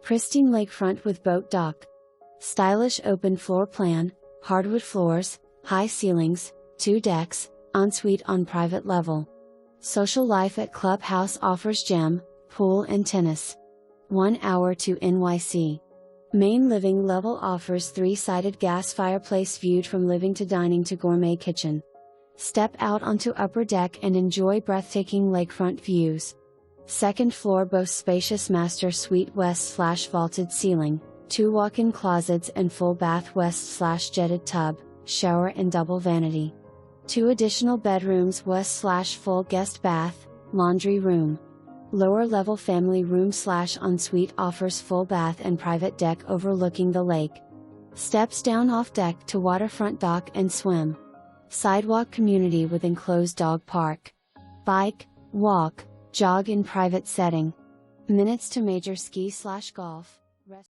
Pristine lakefront with boat dock. Stylish open floor plan, hardwood floors, high ceilings, 2 decks, ensuite on private level. Social life at clubhouse offers gym, pool and tennis. 1 hour to NYC. Main living level offers 3-sided gas fireplace viewed from living to dining to gourmet kitchen. Step out onto upper deck and enjoy breathtaking lakefront views. Second floor boasts spacious master suite west/vaulted ceiling, 2 walk-in closets and full bath west/jetted tub, shower and double vanity. 2 additional bedrooms west/full guest bath, laundry room. Lower level family room/ensuite offers full bath and private deck overlooking the lake. Steps down off deck to waterfront dock and swim. Sidewalk community with enclosed dog park. Bike, walk, jog in private setting. Minutes to major ski/golf.